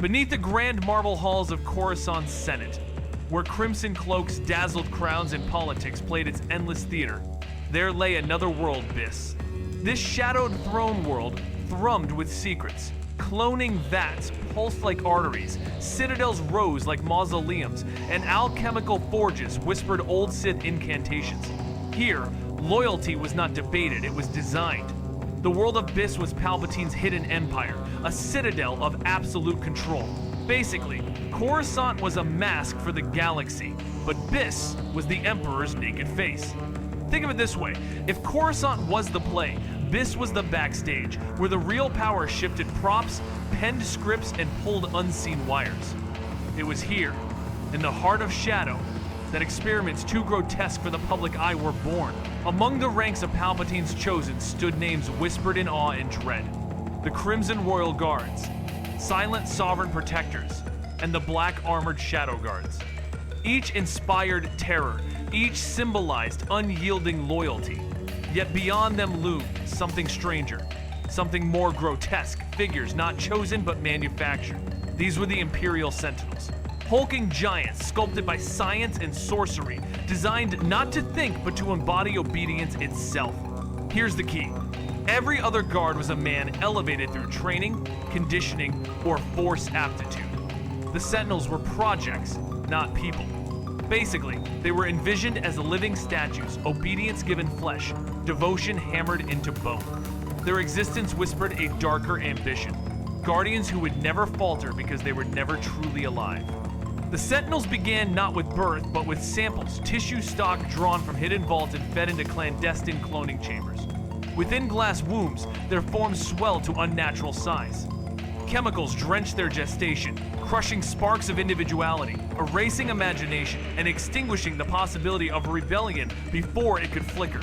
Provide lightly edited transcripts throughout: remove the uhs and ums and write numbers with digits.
Beneath the grand marble halls of Coruscant's Senate, where crimson cloaks dazzled crowns and politics played its endless theater, there lay another world, Biss. This shadowed throne world thrummed with secrets. Cloning vats pulsed like arteries, citadels rose like mausoleums, and alchemical forges whispered old Sith incantations. Here, loyalty was not debated, it was designed. The world of Biss was Palpatine's hidden empire, a citadel of absolute control. Basically, Coruscant was a mask for the galaxy, but Biss was the Emperor's naked face. Think of it this way, if Coruscant was the play, Biss was the backstage, where the real power shifted props, penned scripts, and pulled unseen wires. It was here, in the heart of Shadow, that experiments too grotesque for the public eye were born. Among the ranks of Palpatine's chosen stood names whispered in awe and dread. The Crimson Royal Guards, silent sovereign protectors, and the black armored Shadow Guards. Each inspired terror, each symbolized unyielding loyalty. Yet beyond them loomed something stranger, something more grotesque, figures not chosen but manufactured. These were the Imperial Sentinels. Hulking giants sculpted by science and sorcery, designed not to think but to embody obedience itself. Here's the key. Every other guard was a man elevated through training, conditioning, or force aptitude. The Sentinels were projects, not people. Basically, they were envisioned as living statues, obedience given flesh, devotion hammered into bone. Their existence whispered a darker ambition. Guardians who would never falter because they were never truly alive. The Sentinels began not with birth, but with samples, tissue stock drawn from hidden vaults and fed into clandestine cloning chambers. Within glass wombs, their forms swelled to unnatural size. Chemicals drenched their gestation, crushing sparks of individuality, erasing imagination, and extinguishing the possibility of rebellion before it could flicker.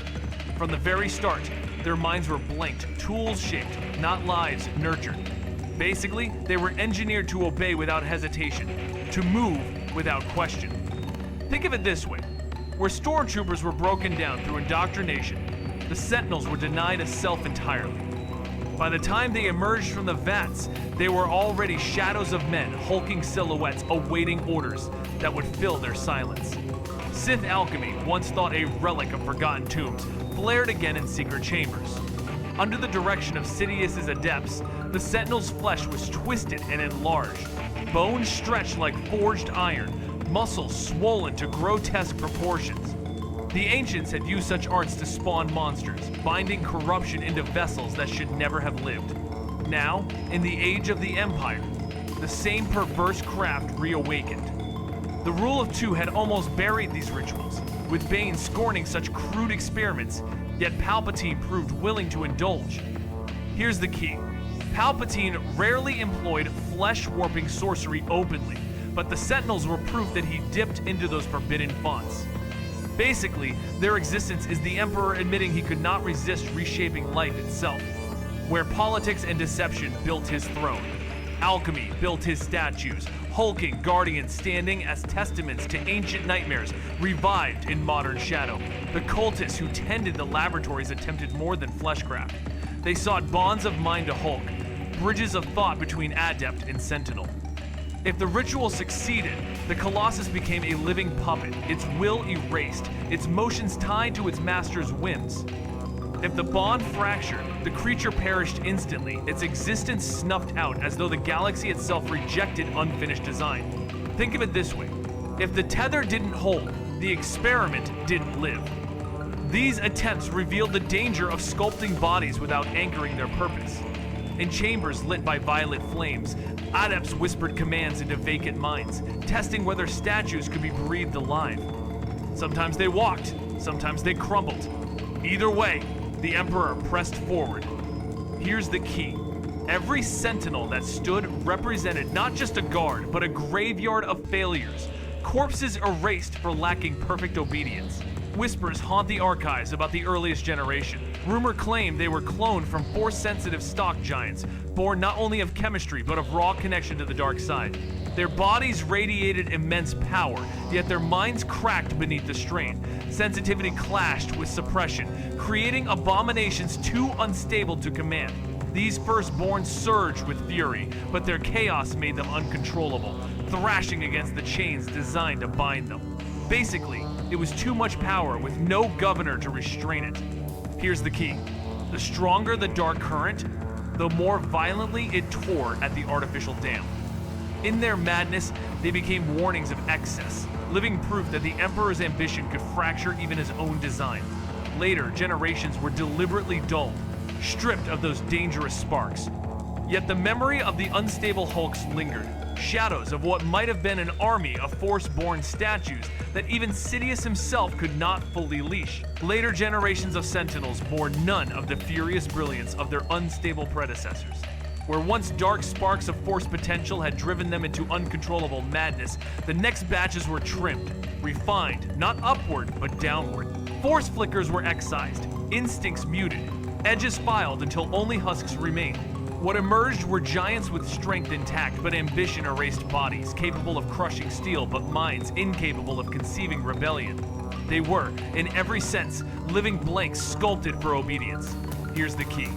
From the very start, their minds were blanked, tools shaped, not lives nurtured. Basically, they were engineered to obey without hesitation, to move without question. Think of it this way. Where stormtroopers were broken down through indoctrination, the Sentinels were denied a self entirely. By the time they emerged from the vats, they were already shadows of men, hulking silhouettes awaiting orders that would fill their silence. Sith alchemy, once thought a relic of forgotten tombs, flared again in secret chambers. Under the direction of Sidious's adepts, the Sentinel's flesh was twisted and enlarged, bones stretched like forged iron, muscles swollen to grotesque proportions. The ancients had used such arts to spawn monsters, binding corruption into vessels that should never have lived. Now, in the age of the Empire, the same perverse craft reawakened. The rule of two had almost buried these rituals, with Bane scorning such crude experiments, yet Palpatine proved willing to indulge. Here's the key. Palpatine rarely employed flesh-warping sorcery openly, but the Sentinels were proof that he dipped into those forbidden fonts. Basically, their existence is the Emperor admitting he could not resist reshaping life itself. Where politics and deception built his throne, alchemy built his statues, hulking guardians standing as testaments to ancient nightmares revived in modern shadow. The cultists who tended the laboratories attempted more than fleshcraft. They sought bonds of mind to Hulk, bridges of thought between adept and sentinel. If the ritual succeeded, the Colossus became a living puppet, its will erased, its motions tied to its master's whims. If the bond fractured, the creature perished instantly, its existence snuffed out as though the galaxy itself rejected unfinished design. Think of it this way. If the tether didn't hold, the experiment didn't live. These attempts revealed the danger of sculpting bodies without anchoring their purpose. In chambers lit by violet flames, adepts whispered commands into vacant minds, testing whether statues could be breathed alive. Sometimes they walked, sometimes they crumbled. Either way, the Emperor pressed forward. Here's the key. Every sentinel that stood represented not just a guard, but a graveyard of failures, corpses erased for lacking perfect obedience. Whispers haunt the archives about the earliest generation. Rumor claimed they were cloned from Force-sensitive stock giants, born not only of chemistry, but of raw connection to the dark side. Their bodies radiated immense power, yet their minds cracked beneath the strain. Sensitivity clashed with suppression, creating abominations too unstable to command. These firstborn surged with fury, but their chaos made them uncontrollable, thrashing against the chains designed to bind them. Basically, it was too much power with no governor to restrain it. Here's the key. The stronger the dark current, the more violently it tore at the artificial dam. In their madness, they became warnings of excess, living proof that the Emperor's ambition could fracture even his own design. Later, generations were deliberately dulled, stripped of those dangerous sparks. Yet the memory of the unstable hulks lingered, shadows of what might have been an army of Force-born statues that even Sidious himself could not fully leash. Later generations of Sentinels bore none of the furious brilliance of their unstable predecessors. Where once dark sparks of Force potential had driven them into uncontrollable madness, the next batches were trimmed, refined, not upward, but downward. Force flickers were excised, instincts muted, edges filed until only husks remained. What emerged were giants with strength intact but ambition-erased bodies, capable of crushing steel but minds incapable of conceiving rebellion. They were, in every sense, living blanks sculpted for obedience. Here's the key.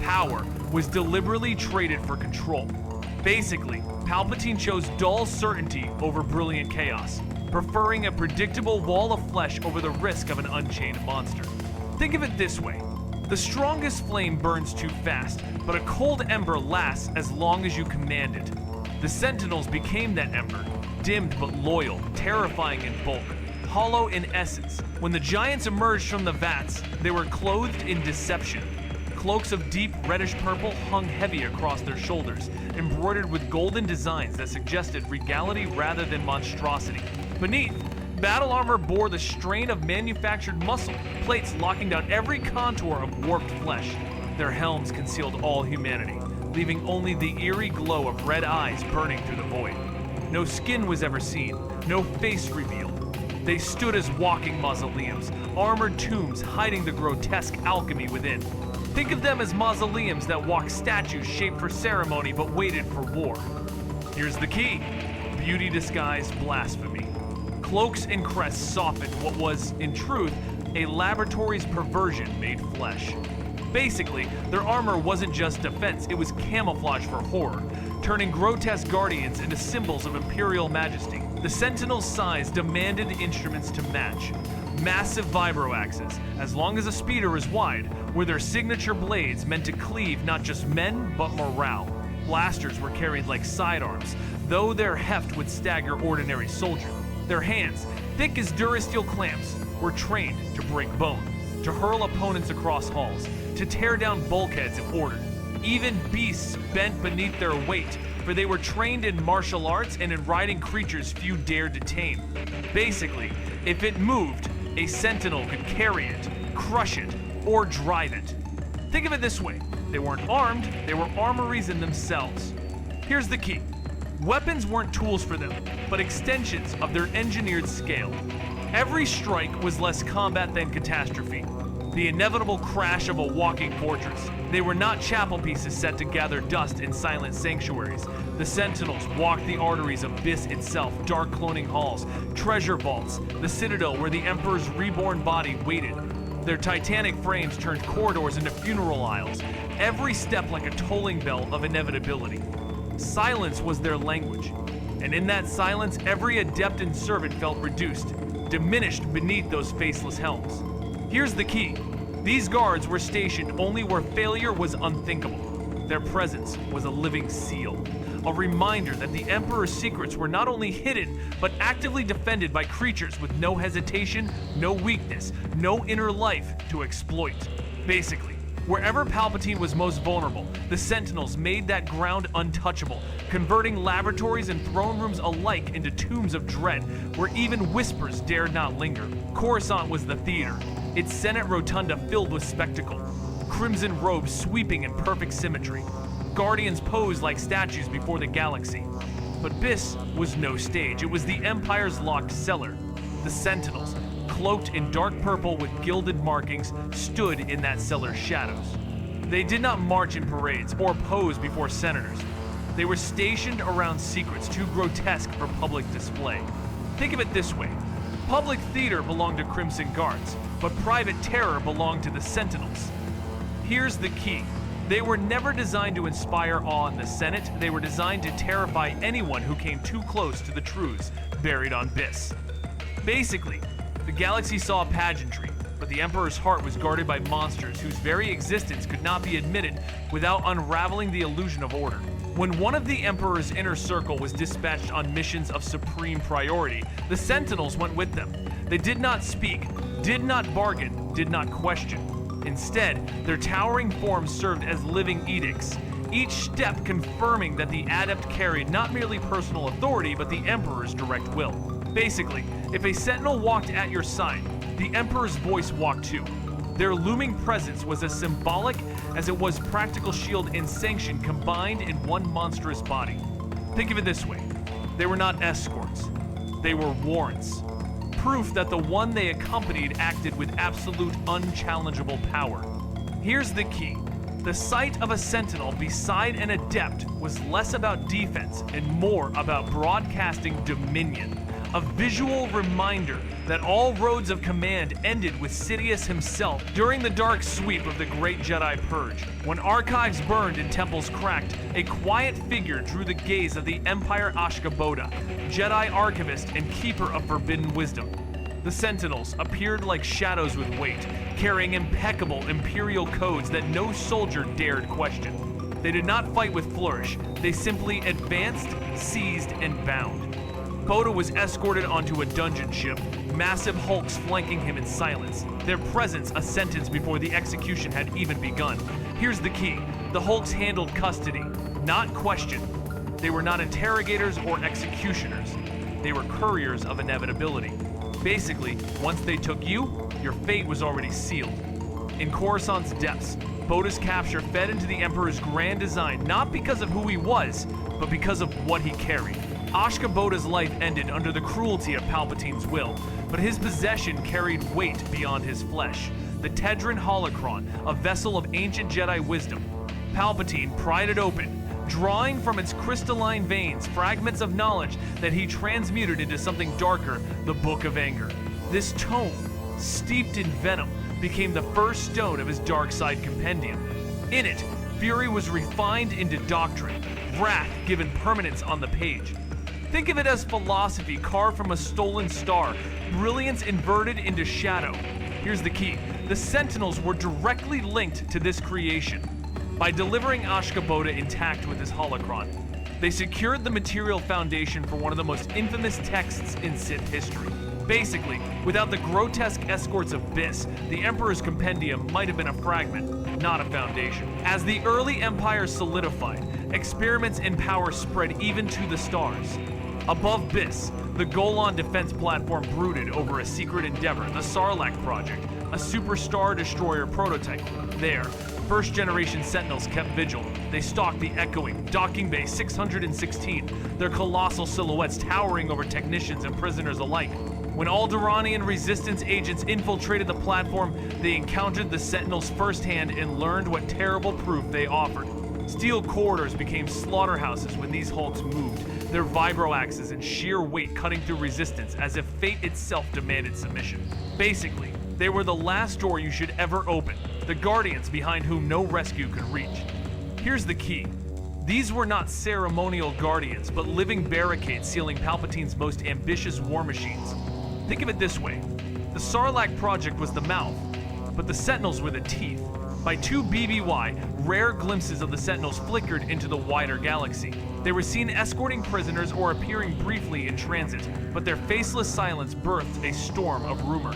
Power was deliberately traded for control. Basically, Palpatine chose dull certainty over brilliant chaos, preferring a predictable wall of flesh over the risk of an unchained monster. Think of it this way. The strongest flame burns too fast, but a cold ember lasts as long as you command it. The Sentinels became that ember, dimmed but loyal, terrifying in bulk, hollow in essence. When the giants emerged from the vats, they were clothed in deception. Cloaks of deep reddish purple hung heavy across their shoulders, embroidered with golden designs that suggested regality rather than monstrosity. Beneath, battle armor bore the strain of manufactured muscle, plates locking down every contour of warped flesh. Their helms concealed all humanity, leaving only the eerie glow of red eyes burning through the void. No skin was ever seen, no face revealed. They stood as walking mausoleums, armored tombs hiding the grotesque alchemy within. Think of them as mausoleums that walked statues shaped for ceremony but waited for war. Here's the key. Beauty disguised blasphemy. Cloaks and crests softened what was, in truth, a laboratory's perversion made flesh. Basically, their armor wasn't just defense, it was camouflage for horror, turning grotesque guardians into symbols of imperial majesty. The Sentinel's size demanded instruments to match. Massive vibroaxes, as long as a speeder is wide, were their signature blades meant to cleave not just men, but morale. Blasters were carried like sidearms, though their heft would stagger ordinary soldiers. Their hands, thick as durasteel clamps, were trained to break bone, to hurl opponents across halls, to tear down bulkheads if ordered. Even beasts bent beneath their weight, for they were trained in martial arts and in riding creatures few dared to tame. Basically, if it moved, a Sentinel could carry it, crush it, or drive it. Think of it this way. They weren't armed, they were armories in themselves. Here's the key. Weapons weren't tools for them, but extensions of their engineered scale. Every strike was less combat than catastrophe, the inevitable crash of a walking fortress. They were not chapel pieces set to gather dust in silent sanctuaries. The Sentinels walked the arteries of Biss itself, dark cloning halls, treasure vaults, the citadel where the Emperor's reborn body waited. Their titanic frames turned corridors into funeral aisles, every step like a tolling bell of inevitability. Silence was their language, and in that silence, every adept and servant felt reduced, diminished beneath those faceless helms. Here's the key. These guards were stationed only where failure was unthinkable. Their presence was a living seal, a reminder that the Emperor's secrets were not only hidden, but actively defended by creatures with no hesitation, no weakness, no inner life to exploit. Basically, wherever Palpatine was most vulnerable, the Sentinels made that ground untouchable, converting laboratories and throne rooms alike into tombs of dread, where even whispers dared not linger. Coruscant was the theater, its Senate rotunda filled with spectacle, crimson robes sweeping in perfect symmetry. Guardians posed like statues before the galaxy. But Biss was no stage, it was the Empire's locked cellar. The Sentinels, cloaked in dark purple with gilded markings, stood in that cellar's shadows. They did not march in parades or pose before senators. They were stationed around secrets too grotesque for public display. Think of it this way. Public theater belonged to Crimson Guards, but private terror belonged to the Sentinels. Here's the key. They were never designed to inspire awe in the Senate, they were designed to terrify anyone who came too close to the truths buried on Biss. Basically, the galaxy saw pageantry, but the Emperor's heart was guarded by monsters whose very existence could not be admitted without unraveling the illusion of order. When one of the Emperor's inner circle was dispatched on missions of supreme priority, the Sentinels went with them. They did not speak, did not bargain, did not question. Instead, their towering forms served as living edicts, each step confirming that the adept carried not merely personal authority, but the Emperor's direct will. Basically, if a Sentinel walked at your side, the Emperor's voice walked too. Their looming presence was as symbolic as it was practical shield and sanction combined in one monstrous body. Think of it this way. They were not escorts. They were warrants. Proof that the one they accompanied acted with absolute unchallengeable power. Here's the key. The sight of a Sentinel beside an adept was less about defense and more about broadcasting dominion. A visual reminder that all roads of command ended with Sidious himself during the dark sweep of the Great Jedi Purge. When archives burned and temples cracked, a quiet figure drew the gaze of the Empire Ashkaboda, Jedi archivist and keeper of forbidden wisdom. The Sentinels appeared like shadows with weight, carrying impeccable Imperial codes that no soldier dared question. They did not fight with flourish, they simply advanced, seized, and bound. Boda was escorted onto a dungeon ship, massive hulks flanking him in silence, their presence a sentence before the execution had even begun. Here's the key. The hulks handled custody, not question. They were not interrogators or executioners. They were couriers of inevitability. Basically, once they took you, your fate was already sealed. In Coruscant's depths, Boda's capture fed into the Emperor's grand design not because of who he was, but because of what he carried. Ashkaboda's life ended under the cruelty of Palpatine's will, but his possession carried weight beyond his flesh. The Tedran holocron, a vessel of ancient Jedi wisdom. Palpatine pried it open, drawing from its crystalline veins fragments of knowledge that he transmuted into something darker, the Book of Anger. This tome, steeped in venom, became the first stone of his dark side compendium. In it, fury was refined into doctrine, wrath given permanence on the page. Think of it as philosophy carved from a stolen star, brilliance inverted into shadow. Here's the key. The Sentinels were directly linked to this creation. By delivering Ashkaboda intact with his holocron, they secured the material foundation for one of the most infamous texts in Sith history. Basically, without the grotesque escorts of Biss, the Emperor's compendium might have been a fragment, not a foundation. As the early Empire solidified, experiments in power spread even to the stars. Above Biss, the Golan defense platform brooded over a secret endeavor, the Sarlacc Project, a super star destroyer prototype. There, first-generation Sentinels kept vigil. They stalked the echoing docking bay 616, their colossal silhouettes towering over technicians and prisoners alike. When Alderaanian resistance agents infiltrated the platform, they encountered the Sentinels firsthand and learned what terrible proof they offered. Steel corridors became slaughterhouses when these hulks moved, their vibroaxes and sheer weight cutting through resistance as if fate itself demanded submission. Basically, they were the last door you should ever open, the guardians behind whom no rescue could reach. Here's the key. These were not ceremonial guardians, but living barricades sealing Palpatine's most ambitious war machines. Think of it this way. The Sarlacc Project was the mouth, but the Sentinels were the teeth. By 2 BBY, rare glimpses of the Sentinels flickered into the wider galaxy. They were seen escorting prisoners or appearing briefly in transit, but their faceless silence birthed a storm of rumor.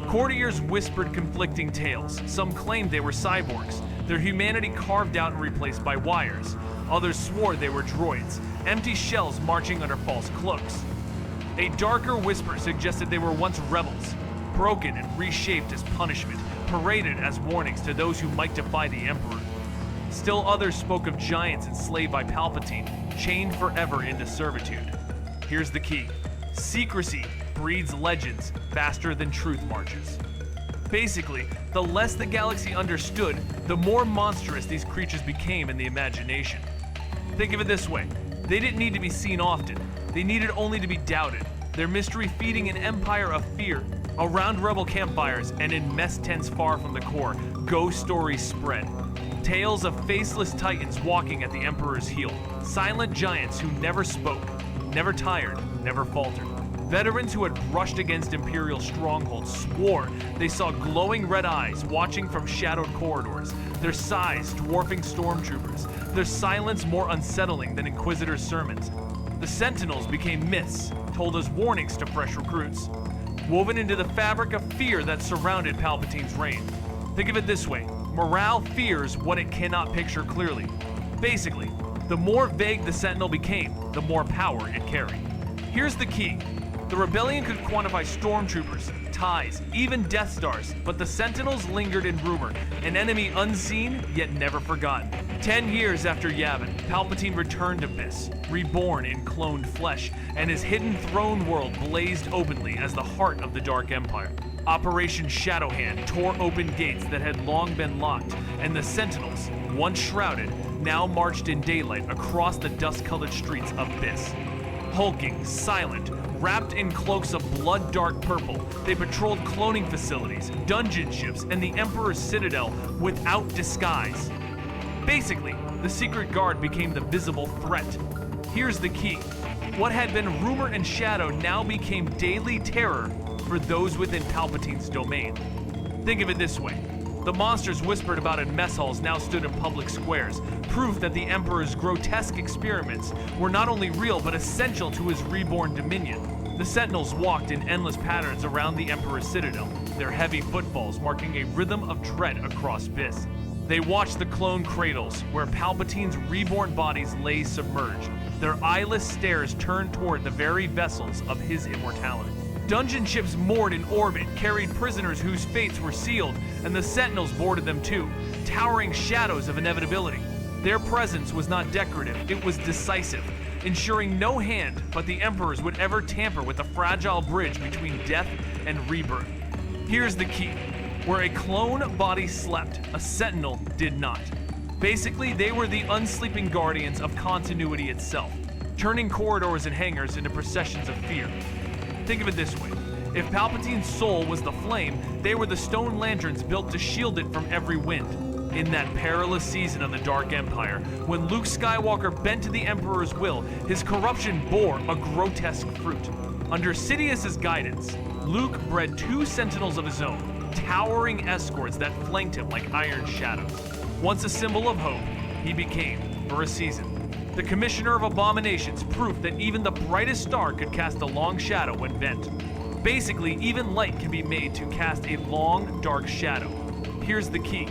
Courtiers whispered conflicting tales. Some claimed they were cyborgs, their humanity carved out and replaced by wires. Others swore they were droids, empty shells marching under false cloaks. A darker whisper suggested they were once rebels, broken and reshaped as punishment, paraded as warnings to those who might defy the Emperor. Still others spoke of giants enslaved by Palpatine, chained forever into servitude. Here's the key. Secrecy breeds legends faster than truth marches. Basically, the less the galaxy understood, the more monstrous these creatures became in the imagination. Think of it this way. They didn't need to be seen often. They needed only to be doubted. Their mystery feeding an empire of fear. Around rebel campfires and in mess tents far from the core, ghost stories spread. Tales of faceless titans walking at the Emperor's heel. Silent giants who never spoke, never tired, never faltered. Veterans who had brushed against Imperial strongholds swore they saw glowing red eyes watching from shadowed corridors, their size dwarfing stormtroopers, their silence more unsettling than Inquisitor's sermons. The Sentinels became myths, told as warnings to fresh recruits, woven into the fabric of fear that surrounded Palpatine's reign. Think of it this way: morale fears what it cannot picture clearly. Basically, the more vague the Sentinel became, the more power it carried. Here's the key. The Rebellion could quantify stormtroopers, TIEs, even Death Stars, but the Sentinels lingered in rumor, an enemy unseen yet never forgotten. 10 years after Yavin, Palpatine returned to Biss, reborn in cloned flesh, and his hidden throne world blazed openly as the heart of the Dark Empire. Operation Shadowhand tore open gates that had long been locked, and the Sentinels, once shrouded, now marched in daylight across the dust-colored streets of Biss. Hulking, silent, wrapped in cloaks of blood-dark purple, they patrolled cloning facilities, dungeon ships, and the Emperor's citadel without disguise. Basically, the Secret Guard became the visible threat. Here's the key. What had been rumor and shadow now became daily terror for those within Palpatine's domain. Think of it this way. The monsters whispered about in mess halls now stood in public squares, proof that the Emperor's grotesque experiments were not only real but essential to his reborn dominion. The Sentinels walked in endless patterns around the Emperor's citadel, their heavy footfalls marking a rhythm of tread across Biss. They watched the clone cradles, where Palpatine's reborn bodies lay submerged, their eyeless stares turned toward the very vessels of his immortality. Dungeon ships moored in orbit carried prisoners whose fates were sealed, and the Sentinels boarded them too, towering shadows of inevitability. Their presence was not decorative, it was decisive, ensuring no hand but the Emperor's would ever tamper with the fragile bridge between death and rebirth. Here's the key. Where a clone body slept, a Sentinel did not. Basically, they were the unsleeping guardians of continuity itself, turning corridors and hangars into processions of fear. Think of it this way. If Palpatine's soul was the flame, they were the stone lanterns built to shield it from every wind. In that perilous season of the Dark Empire, when Luke Skywalker bent to the Emperor's will, his corruption bore a grotesque fruit. Under Sidious's guidance, Luke bred 2 Sentinels of his own, towering escorts that flanked him like iron shadows. Once a symbol of hope, he became, for a season, the Commissioner of Abominations, proof that even the brightest star could cast a long shadow when bent. Basically, even light can be made to cast a long, dark shadow. Here's the key.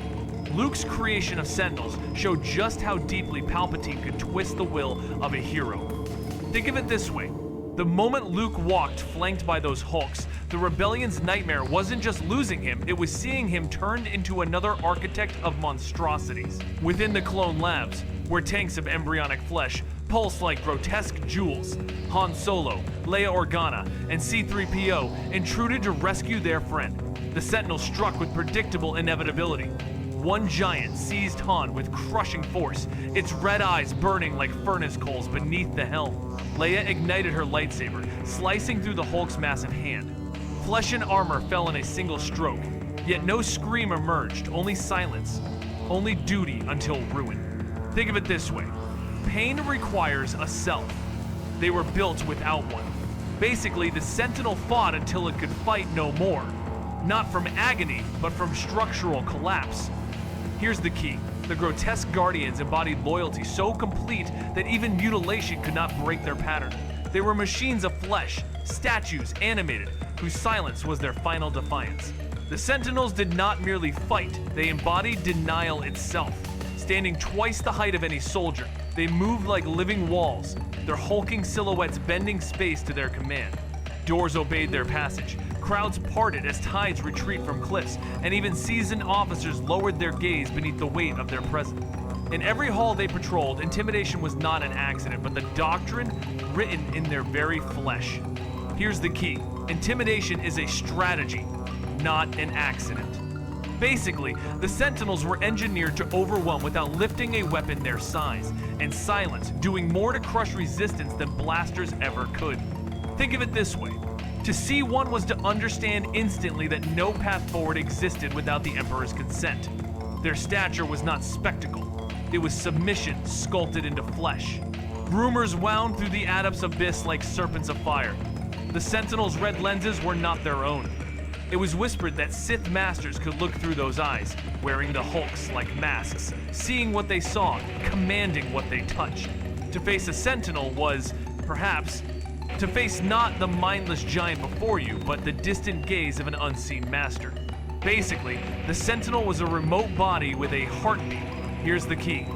Luke's creation of Sentinels showed just how deeply Palpatine could twist the will of a hero. Think of it this way. The moment Luke walked flanked by those Hulks, the Rebellion's nightmare wasn't just losing him, it was seeing him turned into another architect of monstrosities. Within the clone labs, where tanks of embryonic flesh pulse like grotesque jewels, Han Solo, Leia Organa, and C-3PO intruded to rescue their friend. The Sentinels struck with predictable inevitability. One giant seized Han with crushing force, its red eyes burning like furnace coals beneath the helm. Leia ignited her lightsaber, slicing through the Hulk's massive hand. Flesh and armor fell in a single stroke, yet no scream emerged, only silence, only duty until ruin. Think of it this way. Pain requires a self. They were built without one. Basically, the Sentinel fought until it could fight no more. Not from agony, but from structural collapse. Here's the key. The grotesque guardians embodied loyalty so complete that even mutilation could not break their pattern. They were machines of flesh, statues animated, whose silence was their final defiance. The Sentinels did not merely fight, they embodied denial itself. Standing twice the height of any soldier, they moved like living walls, their hulking silhouettes bending space to their command. Doors obeyed their passage, crowds parted as tides retreat from cliffs, and even seasoned officers lowered their gaze beneath the weight of their presence. In every hall they patrolled, intimidation was not an accident, but the doctrine written in their very flesh. Here's the key. Intimidation is a strategy, not an accident. Basically, the Sentinels were engineered to overwhelm without lifting a weapon their size, and silence, doing more to crush resistance than blasters ever could. Think of it this way. To see one was to understand instantly that no path forward existed without the Emperor's consent. Their stature was not spectacle. It was submission sculpted into flesh. Rumors wound through the adepts' abyss like serpents of fire. The Sentinels' red lenses were not their own. It was whispered that Sith masters could look through those eyes, wearing the hulks like masks, seeing what they saw, commanding what they touched. To face a Sentinel was, perhaps, to face not the mindless giant before you, but the distant gaze of an unseen master. Basically, the Sentinel was a remote body with a heartbeat. Here's the key.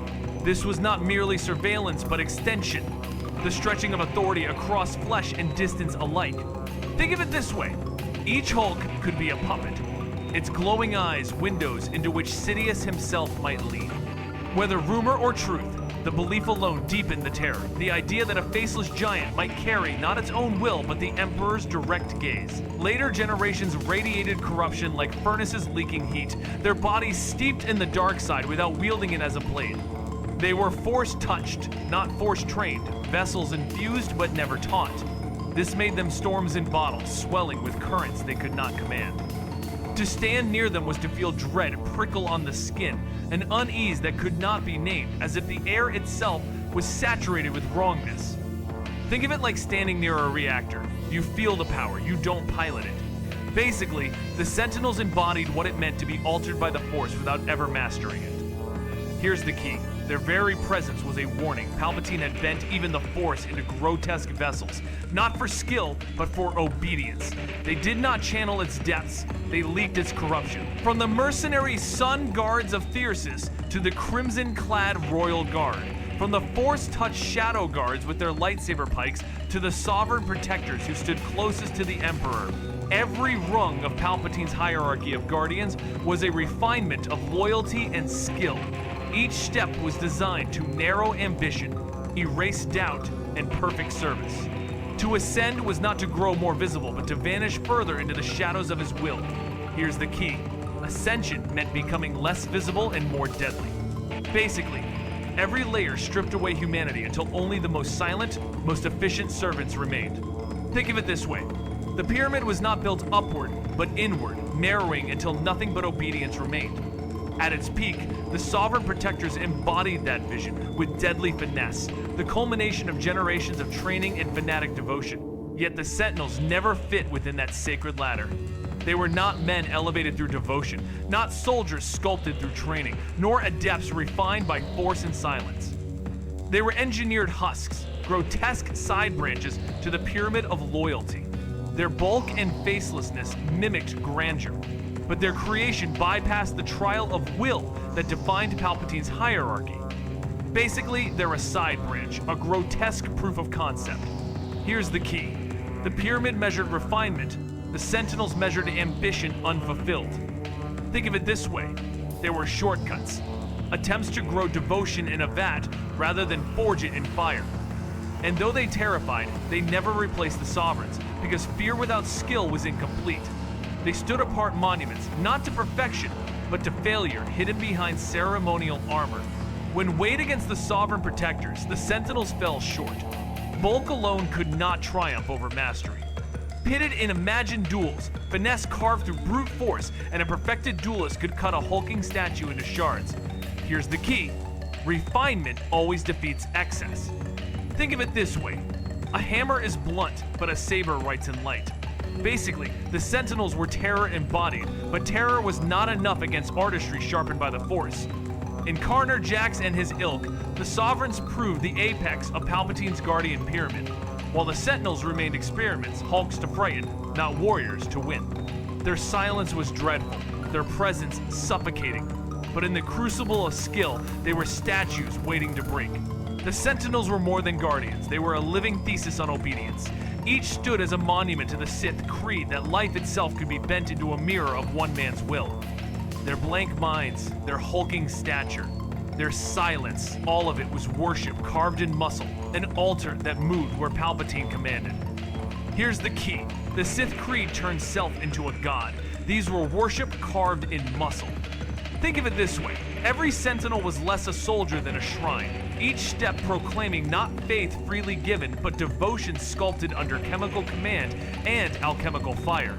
This was not merely surveillance, but extension. The stretching of authority across flesh and distance alike. Think of it this way. Each Hulk could be a puppet. Its glowing eyes, windows into which Sidious himself might lead. Whether rumor or truth, the belief alone deepened the terror. The idea that a faceless giant might carry not its own will, but the Emperor's direct gaze. Later generations radiated corruption like furnaces leaking heat, their bodies steeped in the dark side without wielding it as a blade. They were force-touched, not force-trained, vessels infused but never taught. This made them storms in bottles, swelling with currents they could not command. To stand near them was to feel dread prickle on the skin, an unease that could not be named, as if the air itself was saturated with wrongness. Think of it like standing near a reactor. You feel the power, you don't pilot it. Basically, the Sentinels embodied what it meant to be altered by the Force without ever mastering it. Here's the key. Their very presence was a warning. Palpatine had bent even the Force into grotesque vessels, not for skill, but for obedience. They did not channel its depths, they leaked its corruption. From the mercenary Sun Guards of Thyrsis to the crimson-clad Royal Guard, from the Force-touched Shadow Guards with their lightsaber pikes to the Sovereign Protectors who stood closest to the Emperor, every rung of Palpatine's hierarchy of Guardians was a refinement of loyalty and skill. Each step was designed to narrow ambition, erase doubt, and perfect service. To ascend was not to grow more visible, but to vanish further into the shadows of his will. Here's the key. Ascension meant becoming less visible and more deadly. Basically, every layer stripped away humanity until only the most silent, most efficient servants remained. Think of it this way. The pyramid was not built upward, but inward, narrowing until nothing but obedience remained. At its peak, the Sovereign Protectors embodied that vision with deadly finesse, the culmination of generations of training and fanatic devotion. Yet the Sentinels never fit within that sacred ladder. They were not men elevated through devotion, not soldiers sculpted through training, nor adepts refined by force and silence. They were engineered husks, grotesque side branches to the pyramid of loyalty. Their bulk and facelessness mimicked grandeur, but their creation bypassed the trial of will that defined Palpatine's hierarchy. Basically, they're a side branch, a grotesque proof of concept. Here's the key. The pyramid measured refinement, the Sentinels measured ambition unfulfilled. Think of it this way. There were shortcuts, attempts to grow devotion in a vat rather than forge it in fire. And though they terrified, they never replaced the Sovereigns, because fear without skill was incomplete. They stood apart monuments, not to perfection, but to failure hidden behind ceremonial armor. When weighed against the Sovereign Protectors, the Sentinels fell short. Bulk alone could not triumph over mastery. Pitted in imagined duels, finesse carved through brute force, and a perfected duelist could cut a hulking statue into shards. Here's the key. Refinement always defeats excess. Think of it this way. A hammer is blunt, but a saber writes in light. Basically, the Sentinels were terror embodied, but terror was not enough against artistry sharpened by the Force. In Karner Jax and his ilk, the Sovereigns proved the apex of Palpatine's Guardian Pyramid, while the Sentinels remained experiments, hulks to frighten, not warriors to win. Their silence was dreadful, their presence suffocating, but in the crucible of skill, they were statues waiting to break. The Sentinels were more than Guardians, they were a living thesis on obedience. Each stood as a monument to the Sith creed that life itself could be bent into a mirror of one man's will. Their blank minds, their hulking stature, their silence, all of it was worship carved in muscle, an altar that moved where Palpatine commanded. Here's the key. The Sith creed turned self into a god. These were worship carved in muscle. Think of it this way. Every Sentinel was less a soldier than a shrine, each step proclaiming not faith freely given, but devotion sculpted under chemical command and alchemical fire.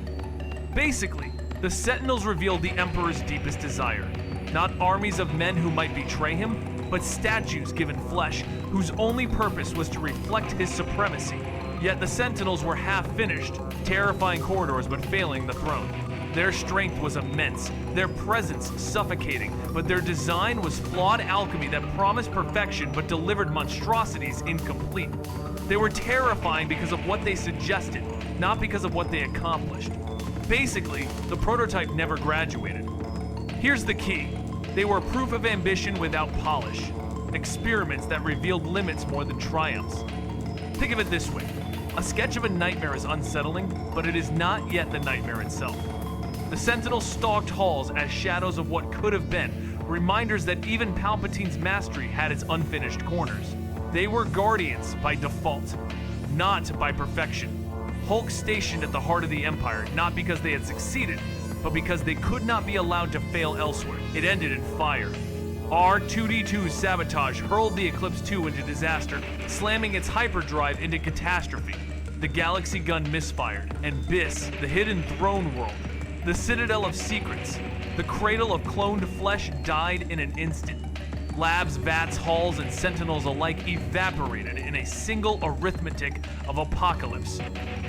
Basically, the Sentinels revealed the Emperor's deepest desire, Not armies of men who might betray him, but statues given flesh, whose only purpose was to reflect his supremacy. Yet the Sentinels were half-finished, terrifying corridors but failing the throne. Their strength was immense, their presence suffocating, but their design was flawed alchemy that promised perfection but delivered monstrosities incomplete. They were terrifying because of what they suggested, not because of what they accomplished. Basically, the prototype never graduated. Here's the key. They were proof of ambition without polish. Experiments that revealed limits more than triumphs. Think of it this way. A sketch of a nightmare is unsettling, but it is not yet the nightmare itself. The Sentinels stalked halls as shadows of what could have been, reminders that even Palpatine's mastery had its unfinished corners. They were guardians by default, not by perfection. Hulk stationed at the heart of the Empire, not because they had succeeded, but because they could not be allowed to fail elsewhere. It ended in fire. R2-D2's sabotage hurled the Eclipse II into disaster, slamming its hyperdrive into catastrophe. The Galaxy gun misfired, and Biss, the hidden throne world, the citadel of secrets, the cradle of cloned flesh, died in an instant. Labs, vats, halls, and sentinels alike evaporated in a single arithmetic of apocalypse.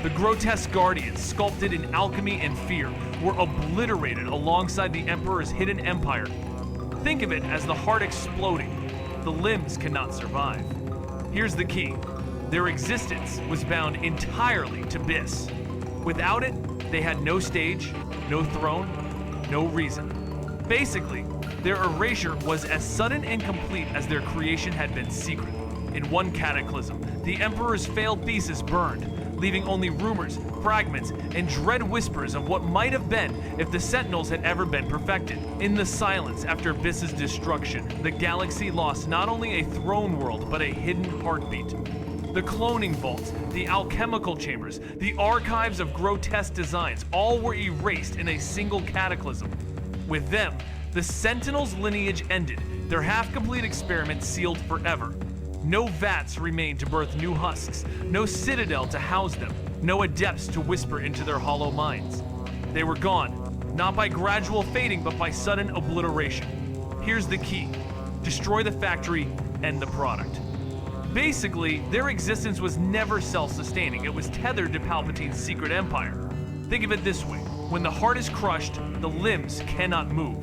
The grotesque guardians, sculpted in alchemy and fear, were obliterated alongside the Emperor's hidden empire. Think of it as the heart exploding. The limbs cannot survive. Here's the key. Their existence was bound entirely to Biss. Without it, they had no stage, no throne, no reason. Basically, their erasure was as sudden and complete as their creation had been secret. In one cataclysm, the Emperor's failed thesis burned, leaving only rumors, fragments, and dread whispers of what might have been if the Sentinels had ever been perfected. In the silence after Biss's destruction, the galaxy lost not only a throne world, but a hidden heartbeat. The cloning vaults, the alchemical chambers, the archives of grotesque designs, all were erased in a single cataclysm. With them, the Sentinels' lineage ended, their half-complete experiment sealed forever. No vats remained to birth new husks, no citadel to house them, no adepts to whisper into their hollow minds. They were gone, not by gradual fading, but by sudden obliteration. Here's the key. Destroy the factory, end the product. Basically, their existence was never self-sustaining. It was tethered to Palpatine's secret empire. Think of it this way. When the heart is crushed, the limbs cannot move.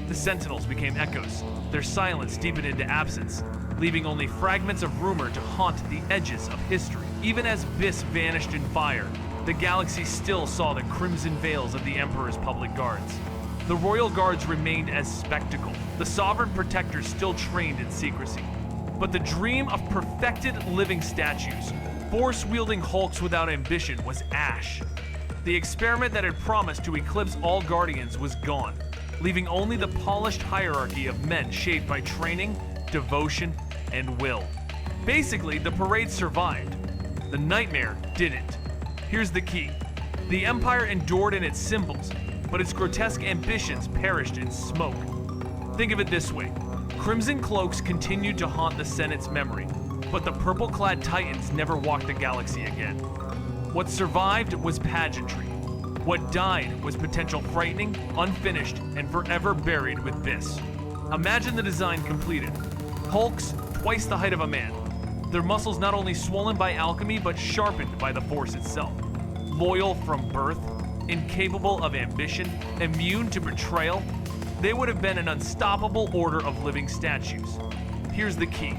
The Sentinels became echoes. Their silence deepened into absence, leaving only fragments of rumor to haunt the edges of history. Even as Biss vanished in fire, the galaxy still saw the crimson veils of the Emperor's public guards. The royal guards remained as spectacle. The sovereign protectors still trained in secrecy. But the dream of perfected living statues, force-wielding hulks without ambition, was ash. The experiment that had promised to eclipse all guardians was gone, leaving only the polished hierarchy of men shaped by training, devotion, and will. Basically, the parade survived. The nightmare didn't. Here's the key. The Empire endured in its symbols, but its grotesque ambitions perished in smoke. Think of it this way. Crimson cloaks continued to haunt the Senate's memory, but the purple-clad Titans never walked the galaxy again. What survived was pageantry. What died was potential frightening, unfinished, and forever buried with Biss. Imagine the design completed. Hulks twice the height of a man. Their muscles not only swollen by alchemy, but sharpened by the Force itself. Loyal from birth, incapable of ambition, immune to betrayal, they would have been an unstoppable order of living statues. Here's the key.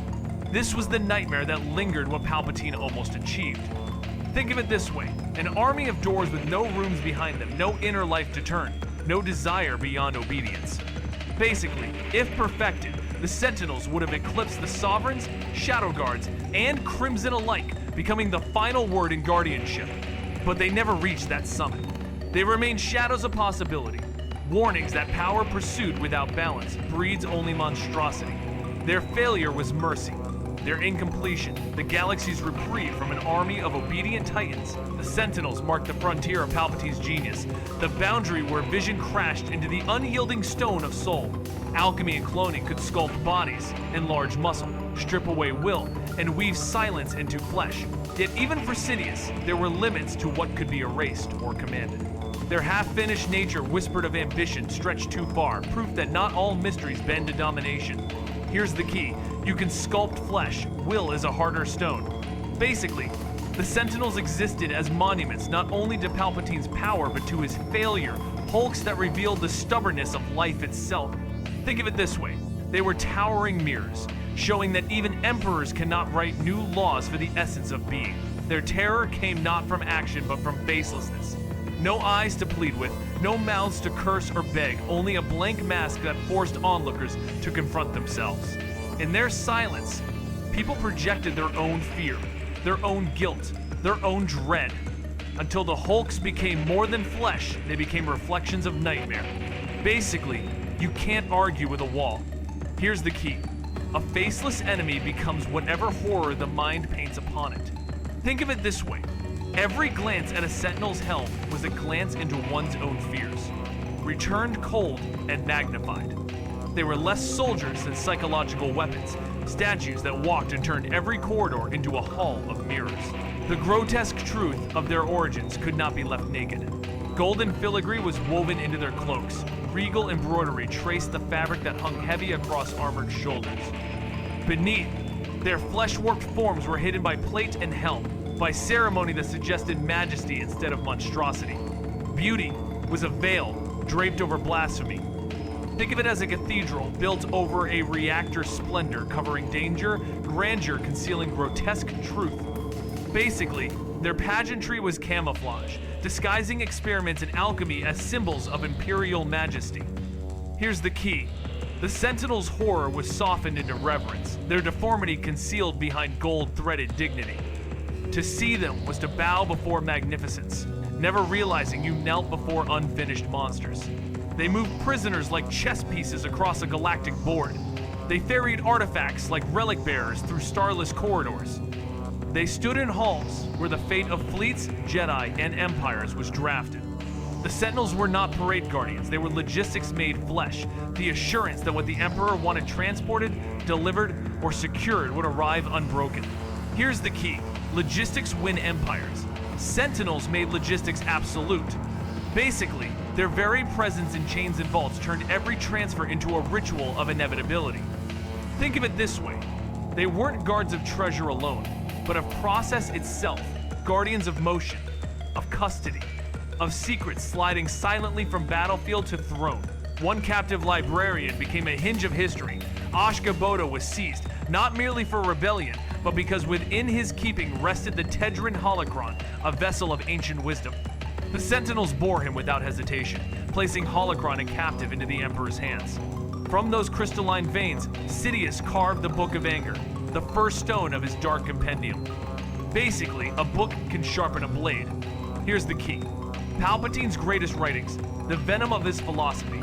This was the nightmare that lingered what Palpatine almost achieved. Think of it this way. An army of doors with no rooms behind them, no inner life to turn, no desire beyond obedience. Basically, if perfected, the Sentinels would have eclipsed the Sovereigns, Shadow Guards, and Crimson alike, becoming the final word in guardianship. But they never reached that summit. They remained shadows of possibility. Warnings that power pursued without balance breeds only monstrosity. Their failure was mercy. Their incompletion, the galaxy's reprieve from an army of obedient titans. The Sentinels marked the frontier of Palpatine's genius, the boundary where vision crashed into the unyielding stone of soul. Alchemy and cloning could sculpt bodies, enlarge muscle, strip away will, and weave silence into flesh. Yet even for Sidious, there were limits to what could be erased or commanded. Their half-finished nature whispered of ambition stretched too far, proof that not all mysteries bend to domination. Here's the key. You can sculpt flesh. Will is a harder stone. Basically, the Sentinels existed as monuments not only to Palpatine's power but to his failure, hulks that revealed the stubbornness of life itself. Think of it this way. They were towering mirrors, showing that even emperors cannot write new laws for the essence of being. Their terror came not from action but from facelessness. No eyes to plead with, no mouths to curse or beg, only a blank mask that forced onlookers to confront themselves. In their silence, people projected their own fear, their own guilt, their own dread. Until the hulks became more than flesh, they became reflections of nightmare. Basically, you can't argue with a wall. Here's the key. A faceless enemy becomes whatever horror the mind paints upon it. Think of it this way. Every glance at a Sentinel's helm was a glance into one's own fears, returned cold and magnified. They were less soldiers than psychological weapons, statues that walked and turned every corridor into a hall of mirrors. The grotesque truth of their origins could not be left naked. Golden filigree was woven into their cloaks. Regal embroidery traced the fabric that hung heavy across armored shoulders. Beneath, their flesh-warped forms were hidden by plate and helm, by ceremony that suggested majesty instead of monstrosity. Beauty was a veil draped over blasphemy. Think of it as a cathedral built over a reactor splendor covering danger, grandeur concealing grotesque truth. Basically, their pageantry was camouflage, disguising experiments in alchemy as symbols of imperial majesty. Here's the key. The Sentinels' horror was softened into reverence, their deformity concealed behind gold-threaded dignity. To see them was to bow before magnificence, never realizing you knelt before unfinished monsters. They moved prisoners like chess pieces across a galactic board. They ferried artifacts like relic bearers through starless corridors. They stood in halls where the fate of fleets, Jedi, and empires was drafted. The Sentinels were not parade guardians, they were logistics made flesh, the assurance that what the Emperor wanted transported, delivered, or secured would arrive unbroken. Here's the key. Logistics win empires. Sentinels made logistics absolute. Basically, their very presence in chains and vaults turned every transfer into a ritual of inevitability. Think of it this way. They weren't guards of treasure alone, but of process itself, guardians of motion, of custody, of secrets sliding silently from battlefield to throne. One captive librarian became a hinge of history. Ashka Bodo was seized, not merely for rebellion, but because within his keeping rested the Tedran holocron, a vessel of ancient wisdom. The Sentinels bore him without hesitation, placing holocron a captive into the Emperor's hands. From those crystalline veins, Sidious carved the Book of Anger, the first stone of his dark compendium. Basically, a book can sharpen a blade. Here's the key. Palpatine's greatest writings, the venom of his philosophy,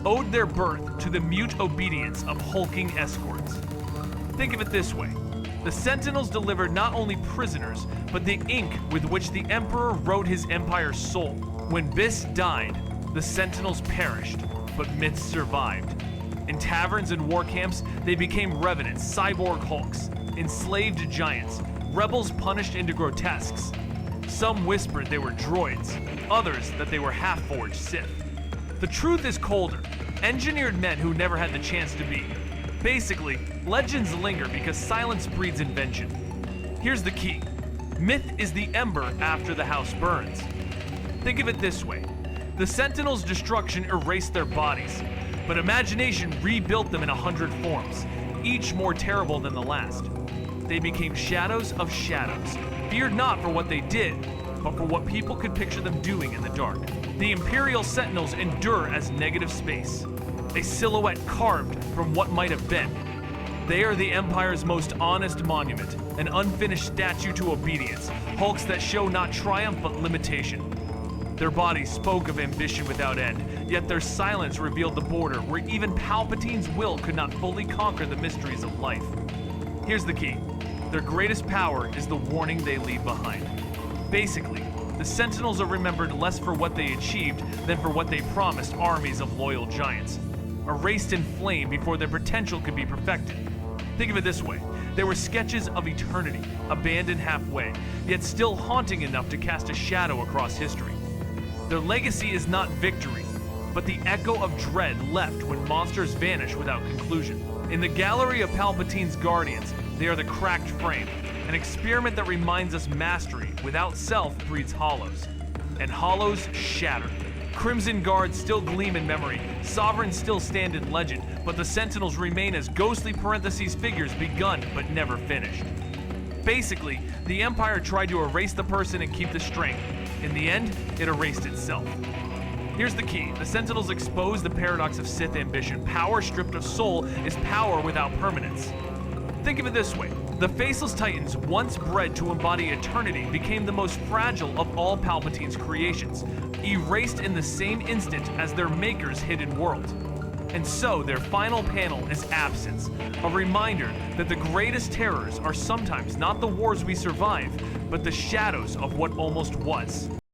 owed their birth to the mute obedience of hulking escorts. Think of it this way. The Sentinels delivered not only prisoners, but the ink with which the Emperor wrote his empire's soul. When Biss died, the Sentinels perished, but myths survived. In taverns and war camps, they became revenants, cyborg hulks, enslaved giants, rebels punished into grotesques. Some whispered they were droids, others that they were half-forged Sith. The truth is colder, engineered men who never had the chance to be. Basically, legends linger because silence breeds invention. Here's the key. Myth is the ember after the house burns. Think of it this way. The Sentinels' destruction erased their bodies, but imagination rebuilt them in 100 forms, each more terrible than the last. They became shadows of shadows, feared not for what they did, but for what people could picture them doing in the dark. The Imperial Sentinels endure as negative space, a silhouette carved from what might have been. They are the Empire's most honest monument, an unfinished statue to obedience, hulks that show not triumph but limitation. Their bodies spoke of ambition without end, yet their silence revealed the border where even Palpatine's will could not fully conquer the mysteries of life. Here's the key. Their greatest power is the warning they leave behind. Basically, the Sentinels are remembered less for what they achieved than for what they promised armies of loyal giants, erased in flame before their potential could be perfected. Think of it this way. They were sketches of eternity, abandoned halfway, yet still haunting enough to cast a shadow across history. Their legacy is not victory, but the echo of dread left when monsters vanish without conclusion. In the gallery of Palpatine's guardians, they are the cracked frame, an experiment that reminds us mastery without self breeds hollows, and hollows shatter. Crimson Guards still gleam in memory, Sovereigns still stand in legend, but the Sentinels remain as ghostly parentheses figures begun but never finished. Basically, the Empire tried to erase the person and keep the strength. In the end, it erased itself. Here's the key. The Sentinels expose the paradox of Sith ambition. Power stripped of soul is power without permanence. Think of it this way. The Faceless Titans, once bred to embody eternity, became the most fragile of all Palpatine's creations, erased in the same instant as their maker's hidden world. And so their final panel is absence, a reminder that the greatest terrors are sometimes not the wars we survive, but the shadows of what almost was.